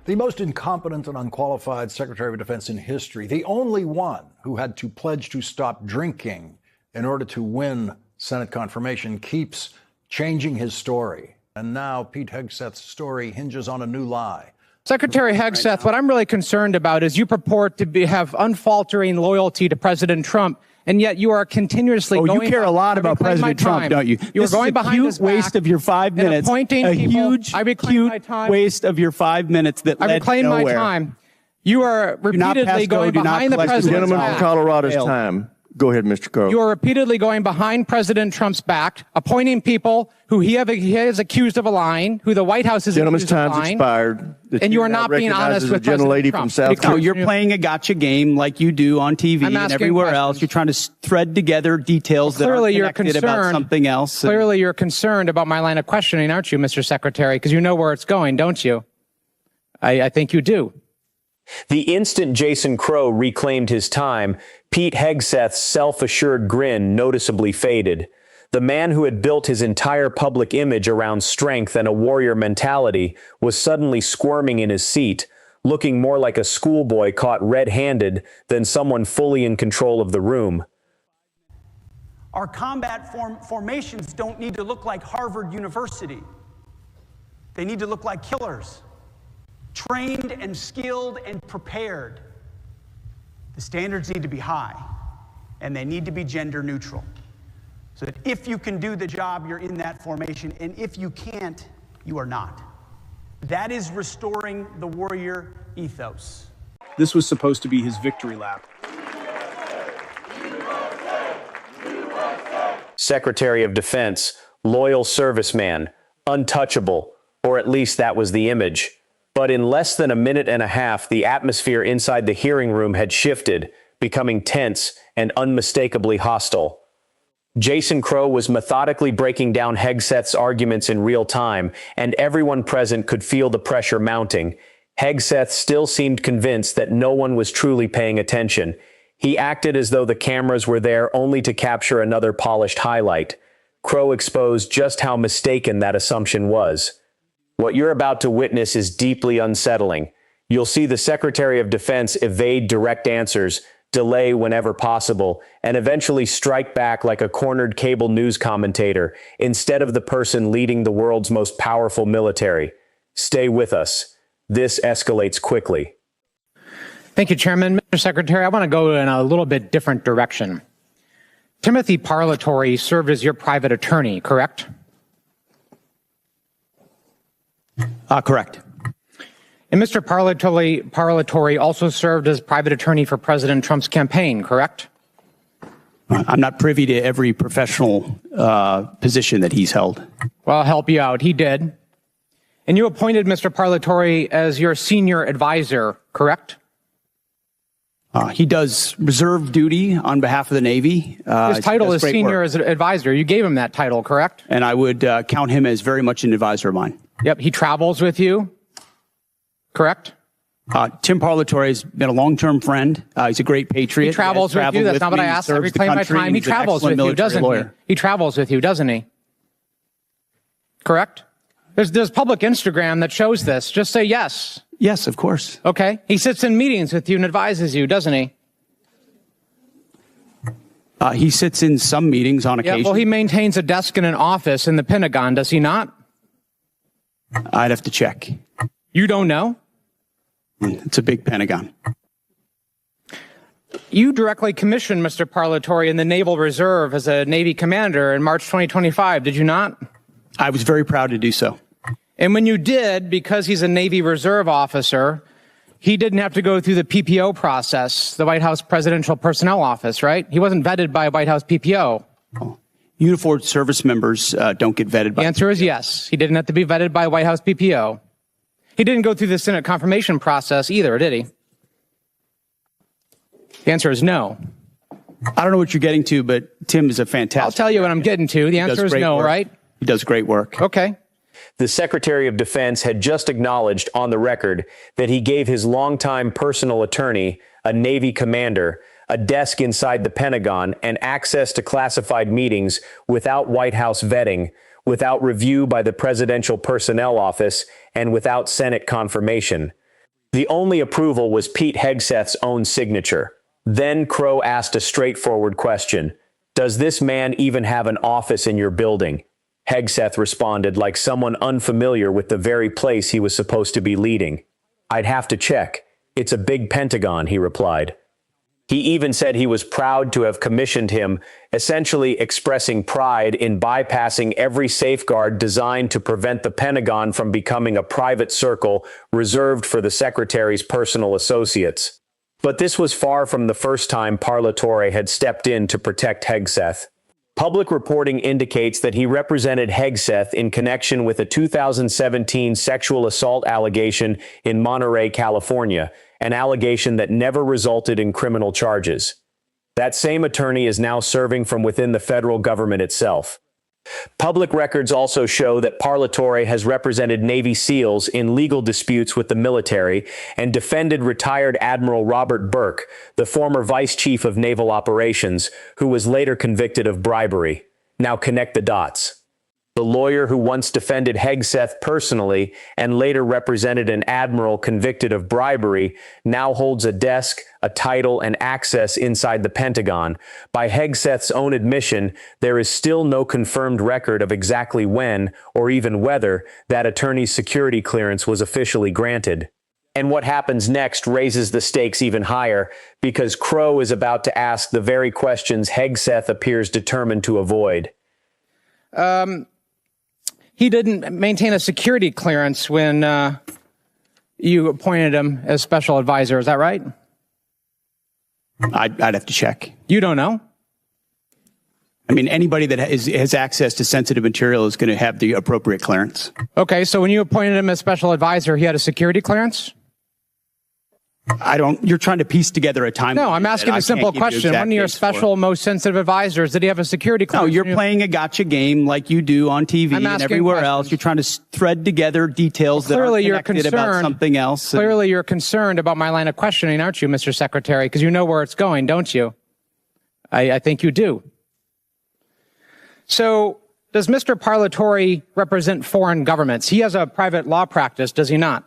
The most incompetent and unqualified Secretary of Defense in history, the only one who had to pledge to stop drinking in order to win Senate confirmation, keeps changing his story. And now Pete Hegseth's story hinges on a new lie. Secretary Hegseth, what I'm really concerned about is you purport to have unfaltering loyalty to President Trump, and yet you are continuously going... Oh, you care a lot about President Trump, don't you? You are going behind his back. A huge waste of your 5 minutes. A huge waste of your 5 minutes that led nowhere. I reclaim my time. You are repeatedly going behind the president's back. Gentleman from Colorado's time. Go ahead, Mr. Crow. You are repeatedly going behind President Trump's back, appointing people who he has accused of lying, who the White House is accused of lying. Gentleman's time's expired. And you are not being honest with President Trump. No, you're playing a gotcha game like you do on TV and everywhere else. You're trying to thread together details that are connected about something else. Clearly, you're concerned about my line of questioning, aren't you, Mr. Secretary? Because you know where it's going, don't you? I think you do. The instant Jason Crow reclaimed his time, Pete Hegseth's self-assured grin noticeably faded. The man who had built his entire public image around strength and a warrior mentality was suddenly squirming in his seat, looking more like a schoolboy caught red-handed than someone fully in control of the room. Our combat formations don't need to look like Harvard University. They need to look like killers. Trained and skilled and prepared. The standards need to be high, and they need to be gender neutral. So that if you can do the job, you're in that formation, and if you can't, you are not. That is restoring the warrior ethos. This was supposed to be his victory lap. Secretary of Defense, loyal serviceman, untouchable, or at least that was the image. But in less than a minute and a half, the atmosphere inside the hearing room had shifted, becoming tense and unmistakably hostile. Jason Crow was methodically breaking down Hegseth's arguments in real time, and everyone present could feel the pressure mounting. Hegseth still seemed convinced that no one was truly paying attention. He acted as though the cameras were there only to capture another polished highlight. Crow exposed just how mistaken that assumption was. What you're about to witness is deeply unsettling. You'll see the Secretary of Defense evade direct answers, delay whenever possible, and eventually strike back like a cornered cable news commentator instead of the person leading the world's most powerful military. Stay with us. This escalates quickly. Thank you, Chairman. Mr. Secretary, I want to go in a little bit different direction. Timothy Parlatore served as your private attorney, correct? Correct. And Mr. Parlatore also served as private attorney for President Trump's campaign, correct? I'm not privy to every professional position that he's held. Well, I'll help you out. He did. And you appointed Mr. Parlatore as your senior advisor, correct? He does reserve duty on behalf of the Navy. His title is senior advisor. You gave him that title, correct? And I would count him as very much an advisor of mine. Yep, he travels with you, correct? Tim Parlatore has been a long-term friend. He's a great patriot. He travels with you. That's not what I asked. I reclaim my time. He travels with you, doesn't he? He travels with you, doesn't he? Correct? There's public Instagram that shows this. Just say yes. Yes, of course. Okay. He sits in meetings with you and advises you, doesn't he? He sits in some meetings on occasion. Yeah, well, he maintains a desk in an office in the Pentagon, does he not? I'd have to check. You don't know? It's a big Pentagon. You directly commissioned Mr. Parlatore in the Naval Reserve as a Navy commander in March 2025, did you not? I was very proud to do so. And when you did, because he's a Navy Reserve officer, he didn't have to go through the PPO process, the White House Presidential Personnel Office, right? He wasn't vetted by a White House PPO. Oh. Uniformed service members don't get vetted by... The answer is yes. He didn't have to be vetted by a White House PPO. He didn't go through the Senate confirmation process either, did he? The answer is no. I don't know what you're getting to, but Tim is a fantastic... I'll tell you what I'm getting to. The answer is no, right? He does great work. Okay. The Secretary of Defense had just acknowledged on the record that he gave his longtime personal attorney, a Navy commander, a desk inside the Pentagon, and access to classified meetings without White House vetting, without review by the Presidential Personnel Office, and without Senate confirmation. The only approval was Pete Hegseth's own signature. Then Crow asked a straightforward question. Does this man even have an office in your building? Hegseth responded like someone unfamiliar with the very place he was supposed to be leading. I'd have to check. It's a big Pentagon, he replied. He even said he was proud to have commissioned him, essentially expressing pride in bypassing every safeguard designed to prevent the Pentagon from becoming a private circle reserved for the secretary's personal associates. But this was far from the first time Parlatore had stepped in to protect Hegseth. Public reporting indicates that he represented Hegseth in connection with a 2017 sexual assault allegation in Monterey, California, an allegation that never resulted in criminal charges. That same attorney is now serving from within the federal government itself. Public records also show that Parlatore has represented Navy SEALs in legal disputes with the military and defended retired Admiral Robert Burke, the former Vice Chief of Naval Operations, who was later convicted of bribery. Now connect the dots. The lawyer who once defended Hegseth personally and later represented an admiral convicted of bribery now holds a desk, a title, and access inside the Pentagon. By Hegseth's own admission, there is still no confirmed record of exactly when, or even whether, that attorney's security clearance was officially granted. And what happens next raises the stakes even higher, because Crow is about to ask the very questions Hegseth appears determined to avoid. He didn't maintain a security clearance when you appointed him as special advisor. Is that right? I'd have to check. You don't know? I mean, anybody that has access to sensitive material is going to have the appropriate clearance. Okay, so when you appointed him as special advisor, he had a security clearance? You're trying to piece together a timeline. No, I'm asking a simple question. One of your special, most sensitive advisors, did he have a security clearance? No, you're playing a gotcha game like you do on TV and everywhere else. You're trying to thread together details that are connected about something else. Clearly, you're concerned about my line of questioning, aren't you, Mr. Secretary? Because you know where it's going, don't you? I think you do. So, does Mr. Parlatore represent foreign governments? He has a private law practice, does he not?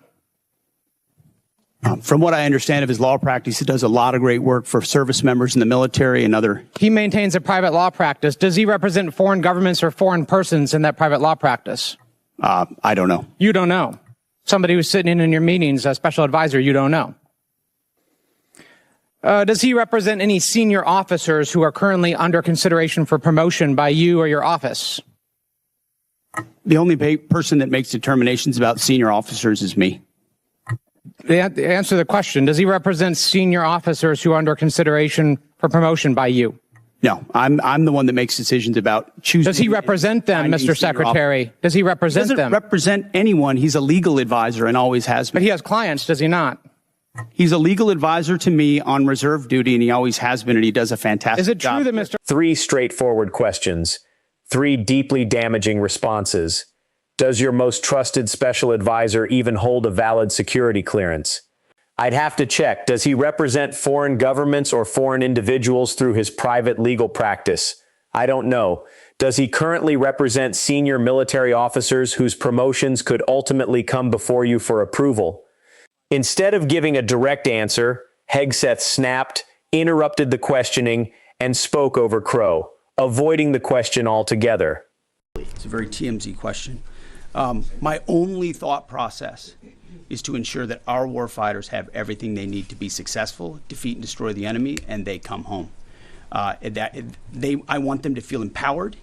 From what I understand of his law practice, he does a lot of great work for service members in the military and other. He maintains a private law practice. Does he represent foreign governments or foreign persons in that private law practice? I don't know. You don't know. Somebody who's sitting in your meetings, a special advisor, you don't know. Does he represent any senior officers who are currently under consideration for promotion by you or your office? The only person that makes determinations about senior officers is me. Answer the question. Does he represent senior officers who are under consideration for promotion by you? No, I'm the one that makes decisions about choosing. Does he represent them, Mr. Secretary? Does he represent them? He doesn't represent anyone. He's a legal advisor and always has been. But he has clients, does he not? He's a legal advisor to me on reserve duty, and he always has been, and he does a fantastic job. Is it true that Mr. 3 straightforward questions, 3 deeply damaging responses. Does your most trusted special advisor even hold a valid security clearance? I'd have to check. Does he represent foreign governments or foreign individuals through his private legal practice? I don't know. Does he currently represent senior military officers whose promotions could ultimately come before you for approval? Instead of giving a direct answer, Hegseth snapped, interrupted the questioning, and spoke over Crow, avoiding the question altogether. It's a very TMZ question. My only thought process is to ensure that our warfighters have everything they need to be successful, defeat and destroy the enemy, and they come home. I want them to feel empowered,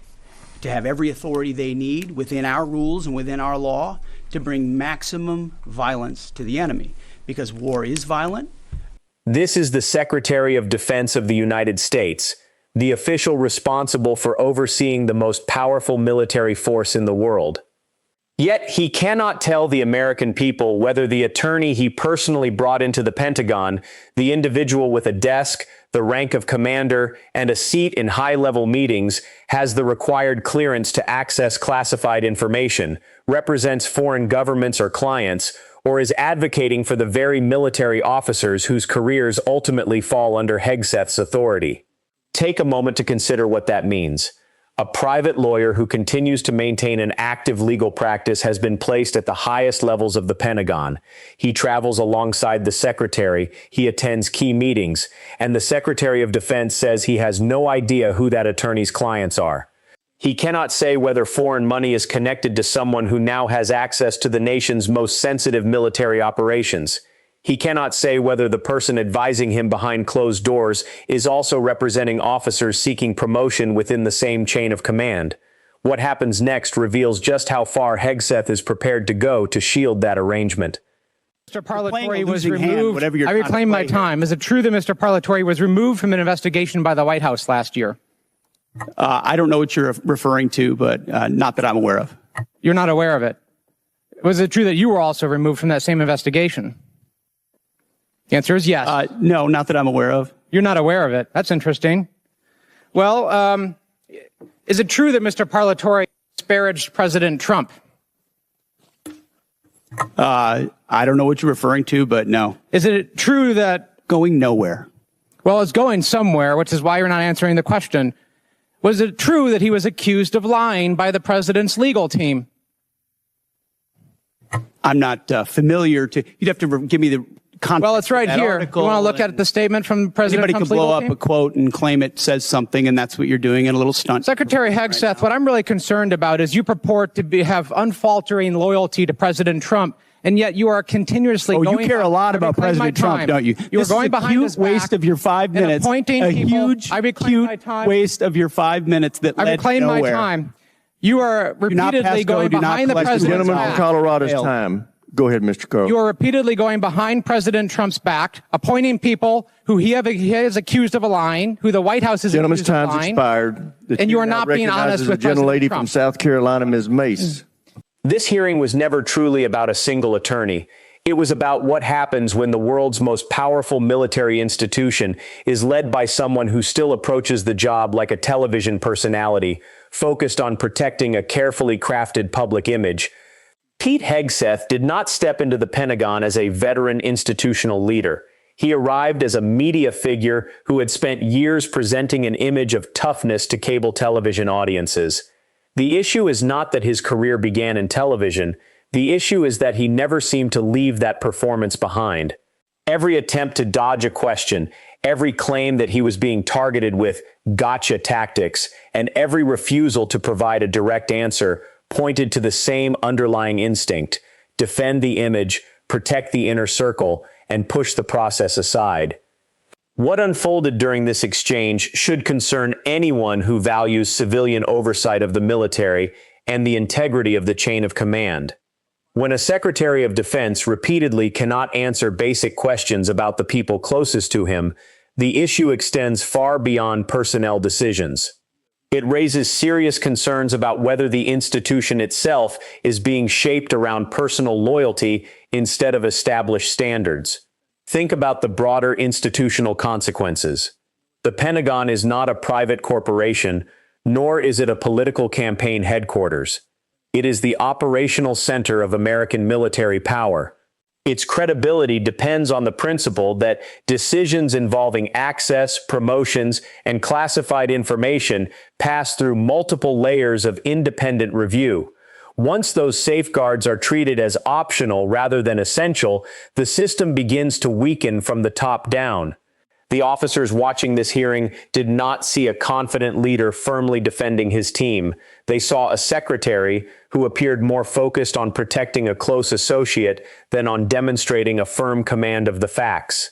to have every authority they need within our rules and within our law to bring maximum violence to the enemy, because war is violent. This is the Secretary of Defense of the United States, the official responsible for overseeing the most powerful military force in the world. Yet he cannot tell the American people whether the attorney he personally brought into the Pentagon, the individual with a desk, the rank of commander, and a seat in high-level meetings, has the required clearance to access classified information, represents foreign governments or clients, or is advocating for the very military officers whose careers ultimately fall under Hegseth's authority. Take a moment to consider what that means. A private lawyer who continues to maintain an active legal practice has been placed at the highest levels of the Pentagon. He travels alongside the secretary, he attends key meetings, and the Secretary of Defense says he has no idea who that attorney's clients are. He cannot say whether foreign money is connected to someone who now has access to the nation's most sensitive military operations. He cannot say whether the person advising him behind closed doors is also representing officers seeking promotion within the same chain of command. What happens next reveals just how far Hegseth is prepared to go to shield that arrangement. Mr. Parlatore was removed. I reclaim my time. Is it true that Mr. Parlatore was removed from an investigation by the White House last year? I don't know what you're referring to, but not that I'm aware of. You're not aware of it. Was it true that you were also removed from that same investigation? The answer is yes. No, not that I'm aware of. You're not aware of it. That's interesting. Well, is it true that Mr. Parlatore disparaged President Trump? I don't know what you're referring to, but no. Is it true that... Going nowhere. Well, it's going somewhere, which is why you're not answering the question. Was it true that he was accused of lying by the president's legal team? I'm not familiar to... You'd have to give me the... Well, it's right here. You want to look at the statement from President Trump's legal team? Anybody could blow up a quote and claim it says something, and that's what you're doing in a little stunt. Secretary Hegseth, what I'm really concerned about is you purport to have unfaltering loyalty to President Trump, and yet you are continuously going... Oh, you care a lot about President Trump, don't you? You are going behind his back. Waste of your 5 minutes. A huge waste of your 5 minutes that led nowhere. I reclaim my time. You are repeatedly going behind the president's back. Gentleman from Colorado's time. Go ahead, Mr. Crow. You are repeatedly going behind President Trump's back, appointing people who he is accused of lying, who the White House is accused of lying. Gentleman's time's expired. And you are not being honest with President gentlelady Trump. from South Carolina, Ms. Mace. This hearing was never truly about a single attorney. It was about what happens when the world's most powerful military institution is led by someone who still approaches the job like a television personality, focused on protecting a carefully crafted public image. Pete Hegseth did not step into the Pentagon as a veteran institutional leader. He arrived as a media figure who had spent years presenting an image of toughness to cable television audiences. The issue is not that his career began in television. The issue is that he never seemed to leave that performance behind. Every attempt to dodge a question, every claim that he was being targeted with gotcha tactics, and every refusal to provide a direct answer pointed to the same underlying instinct: defend the image, protect the inner circle, and push the process aside. What unfolded during this exchange should concern anyone who values civilian oversight of the military and the integrity of the chain of command. When a Secretary of Defense repeatedly cannot answer basic questions about the people closest to him, the issue extends far beyond personnel decisions. It raises serious concerns about whether the institution itself is being shaped around personal loyalty instead of established standards. Think about the broader institutional consequences. The Pentagon is not a private corporation, nor is it a political campaign headquarters. It is the operational center of American military power. Its credibility depends on the principle that decisions involving access, promotions, and classified information pass through multiple layers of independent review. Once those safeguards are treated as optional rather than essential, the system begins to weaken from the top down. The officers watching this hearing did not see a confident leader firmly defending his team. They saw a secretary who appeared more focused on protecting a close associate than on demonstrating a firm command of the facts.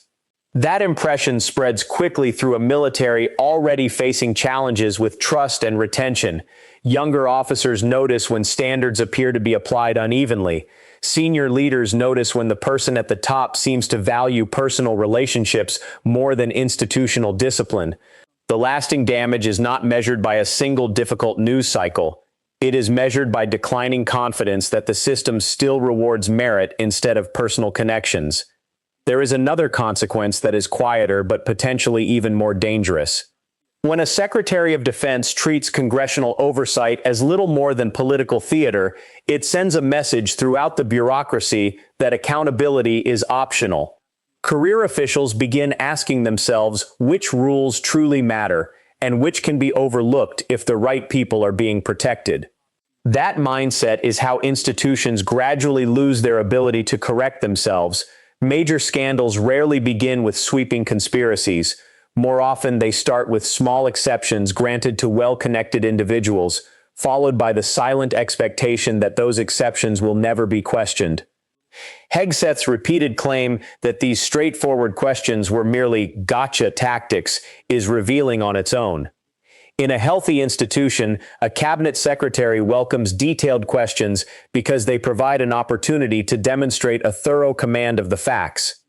That impression spreads quickly through a military already facing challenges with trust and retention. Younger officers notice when standards appear to be applied unevenly. Senior leaders notice when the person at the top seems to value personal relationships more than institutional discipline. The lasting damage is not measured by a single difficult news cycle. It is measured by declining confidence that the system still rewards merit instead of personal connections. There is another consequence that is quieter but potentially even more dangerous. When a Secretary of Defense treats congressional oversight as little more than political theater, it sends a message throughout the bureaucracy that accountability is optional. Career officials begin asking themselves which rules truly matter and which can be overlooked if the right people are being protected. That mindset is how institutions gradually lose their ability to correct themselves. Major scandals rarely begin with sweeping conspiracies. More often, they start with small exceptions granted to well-connected individuals, followed by the silent expectation that those exceptions will never be questioned. Hegseth's repeated claim that these straightforward questions were merely gotcha tactics is revealing on its own. In a healthy institution, a cabinet secretary welcomes detailed questions because they provide an opportunity to demonstrate a thorough command of the facts.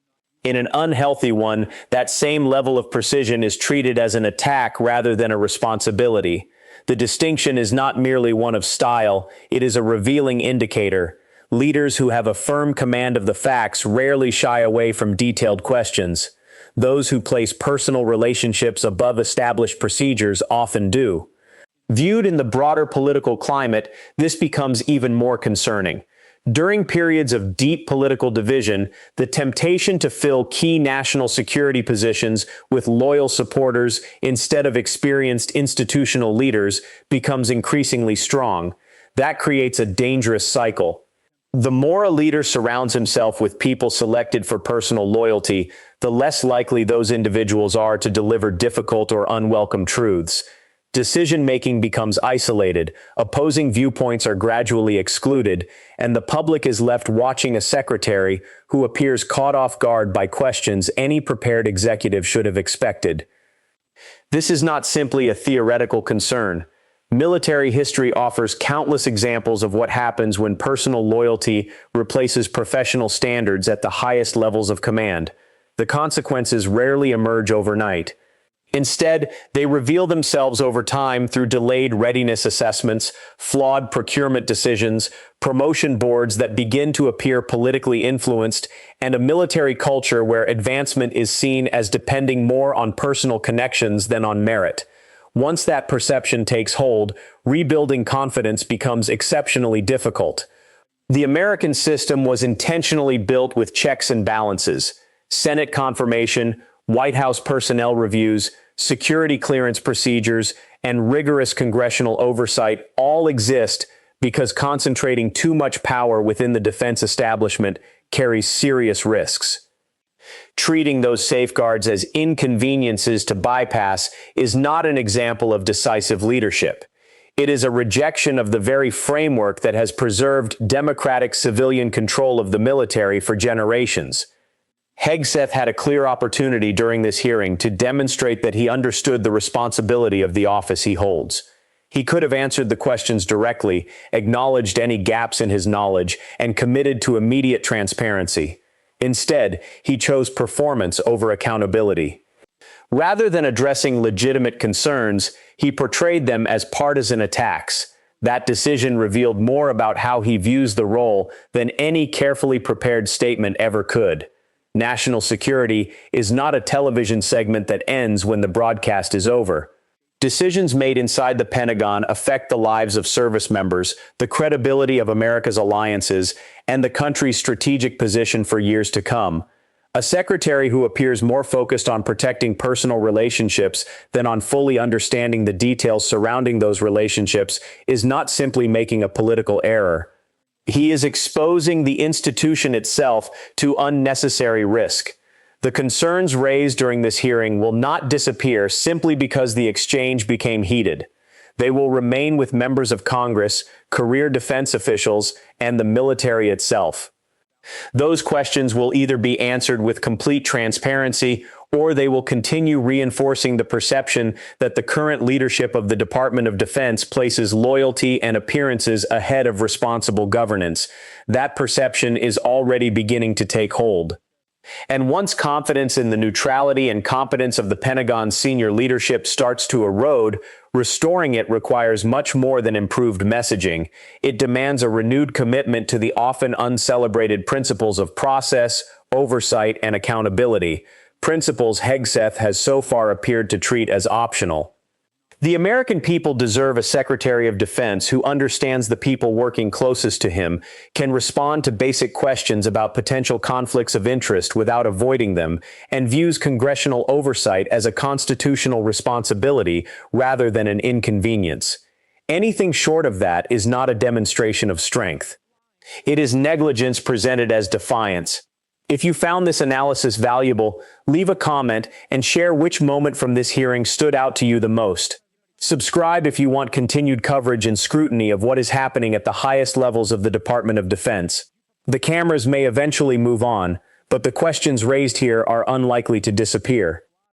In an unhealthy one, that same level of precision is treated as an attack rather than a responsibility. The distinction is not merely one of style, it is a revealing indicator. Leaders who have a firm command of the facts rarely shy away from detailed questions. Those who place personal relationships above established procedures often do. Viewed in the broader political climate, this becomes even more concerning. During periods of deep political division, the temptation to fill key national security positions with loyal supporters instead of experienced institutional leaders becomes increasingly strong. That creates a dangerous cycle. The more a leader surrounds himself with people selected for personal loyalty, the less likely those individuals are to deliver difficult or unwelcome truths. Decision-making becomes isolated, opposing viewpoints are gradually excluded, and the public is left watching a secretary who appears caught off guard by questions any prepared executive should have expected. This is not simply a theoretical concern. Military history offers countless examples of what happens when personal loyalty replaces professional standards at the highest levels of command. The consequences rarely emerge overnight. Instead, they reveal themselves over time through delayed readiness assessments, flawed procurement decisions, promotion boards that begin to appear politically influenced, and a military culture where advancement is seen as depending more on personal connections than on merit. Once that perception takes hold, rebuilding confidence becomes exceptionally difficult. The American system was intentionally built with checks and balances. Senate confirmation, White House personnel reviews, security clearance procedures, and rigorous congressional oversight all exist because concentrating too much power within the defense establishment carries serious risks. Treating those safeguards as inconveniences to bypass is not an example of decisive leadership. It is a rejection of the very framework that has preserved democratic civilian control of the military for generations. Hegseth had a clear opportunity during this hearing to demonstrate that he understood the responsibility of the office he holds. He could have answered the questions directly, acknowledged any gaps in his knowledge, and committed to immediate transparency. Instead, he chose performance over accountability. Rather than addressing legitimate concerns, he portrayed them as partisan attacks. That decision revealed more about how he views the role than any carefully prepared statement ever could. National security is not a television segment that ends when the broadcast is over. Decisions made inside the Pentagon affect the lives of service members, the credibility of America's alliances, and the country's strategic position for years to come. A secretary who appears more focused on protecting personal relationships than on fully understanding the details surrounding those relationships is not simply making a political error. He is exposing the institution itself to unnecessary risk. The concerns raised during this hearing will not disappear simply because the exchange became heated. They will remain with members of Congress, career defense officials, and the military itself. Those questions will either be answered with complete transparency, or they will continue reinforcing the perception that the current leadership of the Department of Defense places loyalty and appearances ahead of responsible governance. That perception is already beginning to take hold. And once confidence in the neutrality and competence of the Pentagon's senior leadership starts to erode, restoring it requires much more than improved messaging. It demands a renewed commitment to the often uncelebrated principles of process, oversight, and accountability, principles Hegseth has so far appeared to treat as optional. The American people deserve a Secretary of Defense who understands the people working closest to him, can respond to basic questions about potential conflicts of interest without avoiding them, and views congressional oversight as a constitutional responsibility rather than an inconvenience. Anything short of that is not a demonstration of strength. It is negligence presented as defiance. If you found this analysis valuable, leave a comment and share which moment from this hearing stood out to you the most. Subscribe if you want continued coverage and scrutiny of what is happening at the highest levels of the Department of Defense. The cameras may eventually move on, but the questions raised here are unlikely to disappear.